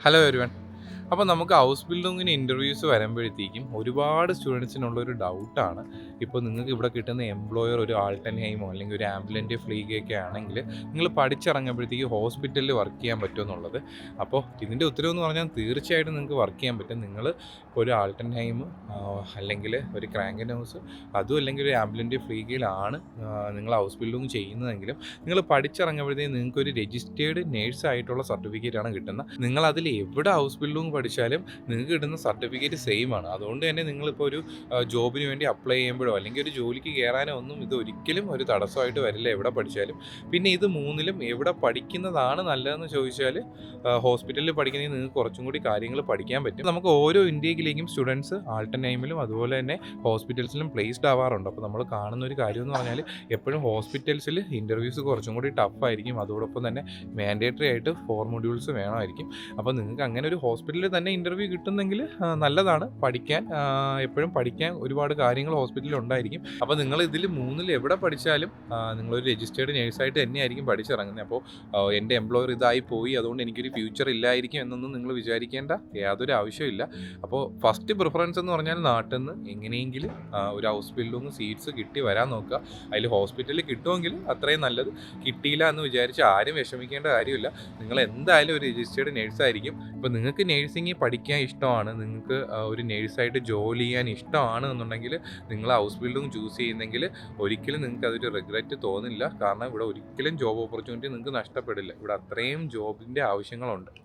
Hello everyone. അപ്പോൾ നമുക്ക് house ബിൽഡിങ്ങിന് interviews വരുമ്പോഴത്തേക്കും ഒരുപാട് സ്റ്റുഡൻസിനുള്ളൊരു ഡൗട്ടാണ്. ഇപ്പോൾ നിങ്ങൾക്ക് ഇവിടെ കിട്ടുന്ന എംപ്ലോയർ ഒരു ആൾട്ടൻഹൈമോ അല്ലെങ്കിൽ ഒരു ആംബുലൻറ്റ് ഫ്ലീഗൊക്കെ ആണെങ്കിൽ നിങ്ങൾ പഠിച്ചിറങ്ങുമ്പോഴത്തേക്ക് ഹോസ്പിറ്റലിൽ വർക്ക് ചെയ്യാൻ പറ്റുമെന്നുള്ളത്. അപ്പോൾ ഇതിൻ്റെ ഉത്തരവെന്ന് പറഞ്ഞാൽ തീർച്ചയായിട്ടും നിങ്ങൾക്ക് വർക്ക് ചെയ്യാൻ പറ്റും. നിങ്ങൾ ഒരു ആൾട്ടൻഹൈം അല്ലെങ്കിൽ ഒരു ക്രാങ്കൻ ഹൗസ് അതും അല്ലെങ്കിൽ ഒരു ആംബുലൻറ്റ് ഫ്ലീഗിലാണ് നിങ്ങൾ ഹൗസ് ബിൽഡിങ് ചെയ്യുന്നതെങ്കിലും നിങ്ങൾ പഠിച്ചിറങ്ങുമ്പോഴത്തേക്കും നിങ്ങൾക്കൊരു രജിസ്റ്റേർഡ് നേഴ്സായിട്ടുള്ള സർട്ടിഫിക്കറ്റാണ് കിട്ടുന്നത്. നിങ്ങൾ അതിൽ എവിടെ ഹൗസ് ബിൽഡിങ് പഠിച്ചാലും നിങ്ങൾക്ക് കിട്ടുന്ന സർട്ടിഫിക്കറ്റ് സെയിം ആണ്. അതുകൊണ്ട് തന്നെ നിങ്ങളിപ്പോൾ ഒരു ജോബിന് വേണ്ടി അപ്ലൈ ചെയ്യുമ്പോഴോ അല്ലെങ്കിൽ ഒരു ജോലിക്ക് കയറാനോ ഒന്നും ഇത് ഒരിക്കലും ഒരു തടസ്സമായിട്ട് വരില്ല എവിടെ പഠിച്ചാലും. പിന്നെ ഇത് മൂന്നിലും എവിടെ പഠിക്കുന്നതാണ് നല്ലതെന്ന് ചോദിച്ചാൽ ഹോസ്പിറ്റലിൽ പഠിക്കുന്നതിൽ നിങ്ങൾക്ക് കുറച്ചും കൂടി കാര്യങ്ങൾ പഠിക്കാൻ പറ്റും. നമുക്ക് ഓരോ ഇന്ത്യയിലേക്കും സ്റ്റുഡൻസ് ആൾട്ടർനൈമിലും അതുപോലെ തന്നെ ഹോസ്പിറ്റൽസിലും പ്ലേസ്ഡ് ആവാറുണ്ട്. അപ്പോൾ നമ്മൾ കാണുന്ന ഒരു കാര്യം എന്ന് പറഞ്ഞാൽ എപ്പോഴും ഹോസ്പിറ്റൽസിൽ ഇൻ്റർവ്യൂസ് കുറച്ചും കൂടി ടഫായിരിക്കും. അതോടൊപ്പം തന്നെ മാൻഡേറ്ററി ആയിട്ട് 4 മൊഡ്യൂൾസ് വേണമായിരിക്കും. അപ്പോൾ നിങ്ങൾക്ക് അങ്ങനെ ഒരു ഹോസ്പിറ്റലിൽ തന്നെ ഇൻ്റർവ്യൂ കിട്ടുന്നെങ്കിൽ നല്ലതാണ്. പഠിക്കാൻ എപ്പോഴും പഠിക്കാൻ ഒരുപാട് കാര്യങ്ങൾ ഹോസ്പിറ്റലിൽ ഉണ്ടായിരിക്കും. അപ്പോൾ നിങ്ങൾ ഇതിൽ മൂന്നിൽ എവിടെ പഠിച്ചാലും നിങ്ങളൊരു രജിസ്റ്റേർഡ് നേഴ്സായിട്ട് തന്നെയായിരിക്കും പഠിച്ചിറങ്ങുന്നത്. അപ്പോൾ എൻ്റെ എംപ്ലോയർ ഇതായി പോയി അതുകൊണ്ട് എനിക്കൊരു ഫ്യൂച്ചർ ഇല്ലായിരിക്കും എന്നൊന്നും നിങ്ങൾ വിചാരിക്കേണ്ട യാതൊരു ആവശ്യമില്ല. അപ്പോൾ ഫസ്റ്റ് പ്രിഫറൻസ് എന്ന് പറഞ്ഞാൽ നാട്ടിൽ നിന്ന് എങ്ങനെയെങ്കിലും ഒരു ഹൗസ് ബിൽഡിങ് സീറ്റ്സ് കിട്ടി വരാൻ നോക്കുക. അതിൽ ഹോസ്പിറ്റലിൽ കിട്ടുമെങ്കിൽ അത്രയും നല്ലത്. കിട്ടിയില്ല എന്ന് വിചാരിച്ച് ആരും വിഷമിക്കേണ്ട കാര്യമില്ല. നിങ്ങൾ എന്തായാലും ഒരു രജിസ്റ്റേർഡ് നേഴ്സായിരിക്കും. ഇപ്പോൾ നിങ്ങൾക്ക് നേഴ്സിംഗ് പഠിക്കാൻ ഇഷ്ടമാണ്, നിങ്ങൾക്ക് ഒരു നേഴ്സായിട്ട് ജോലി ചെയ്യാൻ ഇഷ്ടമാണ് എന്നുണ്ടെങ്കിൽ നിങ്ങൾ ഹൗസ് ബിൽഡിങ് ചൂസ് ചെയ്യുന്നെങ്കിൽ ഒരിക്കലും നിങ്ങൾക്ക് അതൊരു റിഗ്രറ്റ് തോന്നില്ല. കാരണം ഇവിടെ ഒരിക്കലും ജോബ് ഓപ്പർച്യൂണിറ്റി നിങ്ങൾക്ക് നഷ്ടപ്പെടില്ല. ഇവിടെ അത്രയും ജോബിൻ്റെ ആവശ്യങ്ങളുണ്ട്.